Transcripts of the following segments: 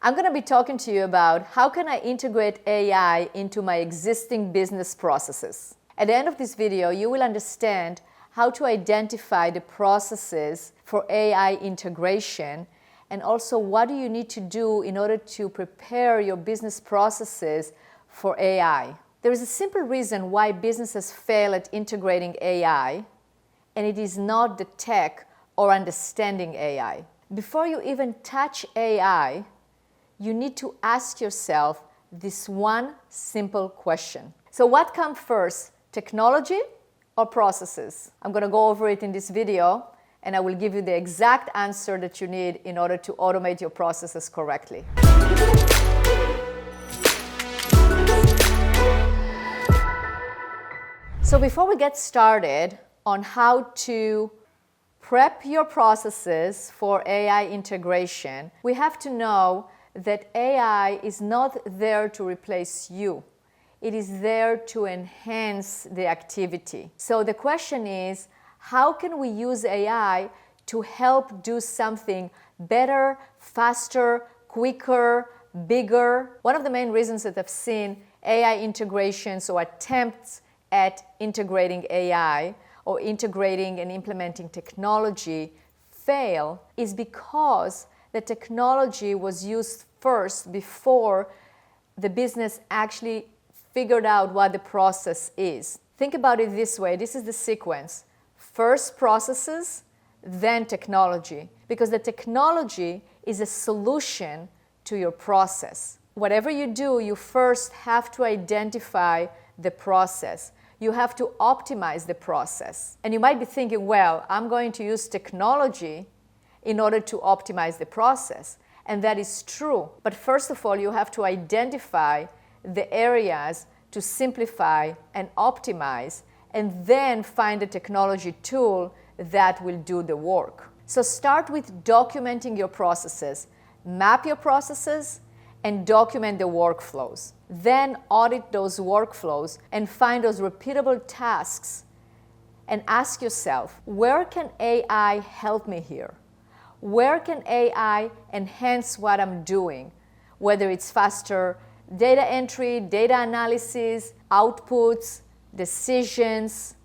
I'm going to be talking to you about how can I integrate AI into my existing business processes. At the end of this video, you will understand how to identify the processes for AI integration, and also what do you need to do in order to prepare your business processes for AI. There is a simple reason why businesses fail at integrating AI, and it is not the tech or understanding AI. Before you even touch AI, you need to ask yourself this one simple question. So what comes first, technology or processes? I'm going to go over it in this video, and I will give you the exact answer that you need in order to automate your processes correctly. So before we get started on how to prep your processes for AI integration, we have to know that AI is not there to replace you. It is there to enhance the activity. So the question is, how can we use AI to help do something better, faster, quicker, bigger? One of the main reasons that I've seen AI integrations or attempts at integrating AI or integrating and implementing technology fail is because the technology was used first before the business actually figured out what the process is. Think about it this way. This is the sequence. First processes, then technology. Because the technology is a solution to your process. Whatever you do, you first have to identify the process. You have to optimize the process. And you might be thinking, well, I'm going to use technology in order to optimize the process. And that is true. But first of all, you have to identify the areas to simplify and optimize, and then find a technology tool that will do the work. So start with documenting your processes. Map your processes and document the workflows. Then audit those workflows and find those repeatable tasks and ask yourself, where can AI help me here? Where can AI enhance what I'm doing? Whether it's faster data entry, data analysis, outputs, decisions,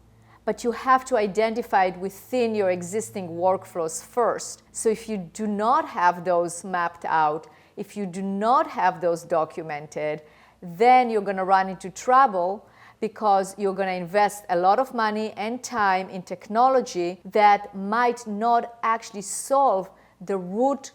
but you have to identify it within your existing workflows first. So if you do not have those mapped out, if you do not have those documented, then you're going to run into trouble because you're going to invest a lot of money and time in technology that might not actually solve the root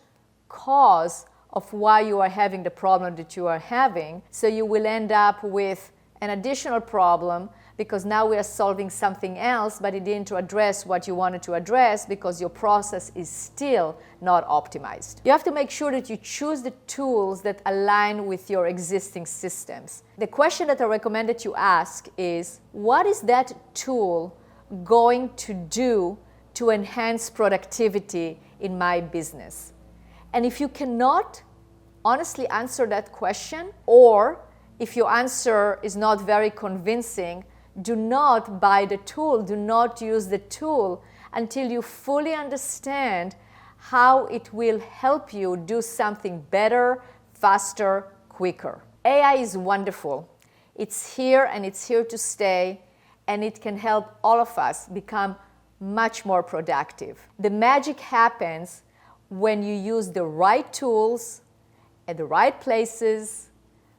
cause of why you are having the problem that you are having. So you will end up with an additional problem because now we are solving something else, but it didn't address what you wanted to address because your process is still not optimized. You have to make sure that you choose the tools that align with your existing systems. The question that I recommend that you ask is, what is that tool going to do to enhance productivity in my business? And if you cannot honestly answer that question, or if your answer is not very convincing, do not buy the tool, do not use the tool until you fully understand how it will help you do something better, faster, quicker. AI is wonderful. It's here and it's here to stay, and it can help all of us become much more productive. The magic happens when you use the right tools at the right places,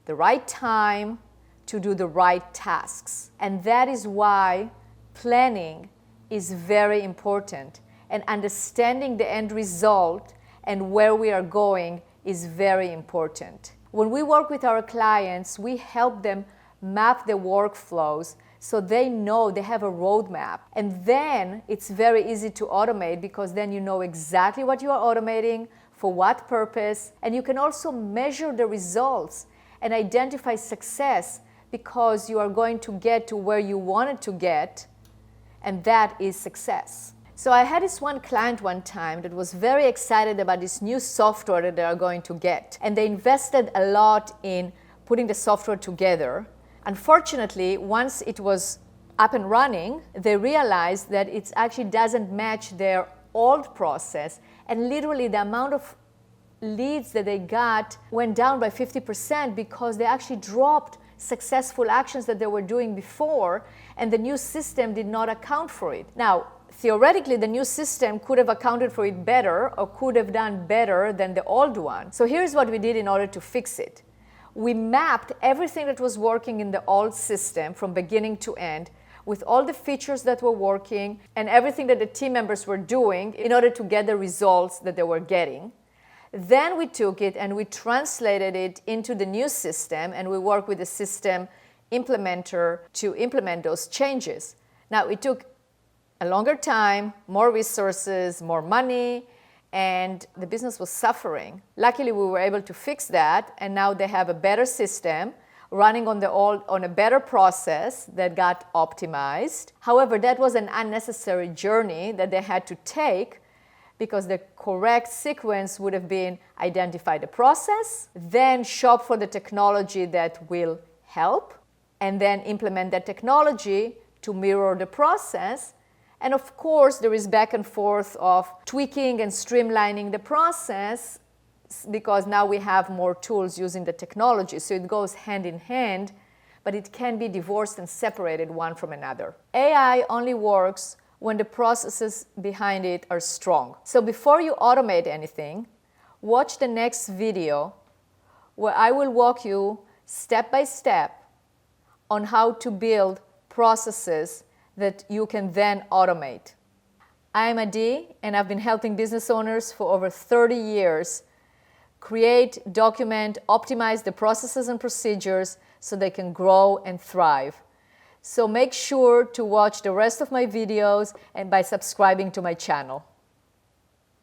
the right time, to do the right tasks. And that is why planning is very important, and understanding the end result and where we are going is very important. When we work with our clients, we help them map their workflows so they know they have a roadmap. And then it's very easy to automate because then you know exactly what you are automating, for what purpose, and you can also measure the results and identify success because you are going to get to where you wanted to get, and that is success. So I had this one client one time that was very excited about this new software that they are going to get, and they invested a lot in putting the software together. Unfortunately, once it was up and running, they realized that it actually doesn't match their old process, and literally the amount of leads that they got went down by 50% because they actually dropped successful actions that they were doing before, and the new system did not account for it. Now, theoretically, the new system could have accounted for it better or could have done better than the old one. So here's what we did in order to fix it. We mapped everything that was working in the old system from beginning to end with all the features that were working and everything that the team members were doing in order to get the results that they were getting. Then we took it and we translated it into the new system, and we worked with the system implementer to implement those changes. Now, it took a longer time, more resources, more money, and the business was suffering. Luckily, we were able to fix that, and now they have a better system running on a better process that got optimized. However, that was an unnecessary journey that they had to take, because the correct sequence would have been identify the process, then shop for the technology that will help, and then implement that technology to mirror the process. And of course, there is back and forth of tweaking and streamlining the process, because now we have more tools using the technology. So it goes hand in hand, but it can be divorced and separated one from another. AI only works when the processes behind it are strong. So before you automate anything, watch the next video where I will walk you step by step on how to build processes that you can then automate. I'm Adi, and I've been helping business owners for over 30 years create, document, optimize the processes and procedures so they can grow and thrive. So make sure to watch the rest of my videos and by subscribing to my channel.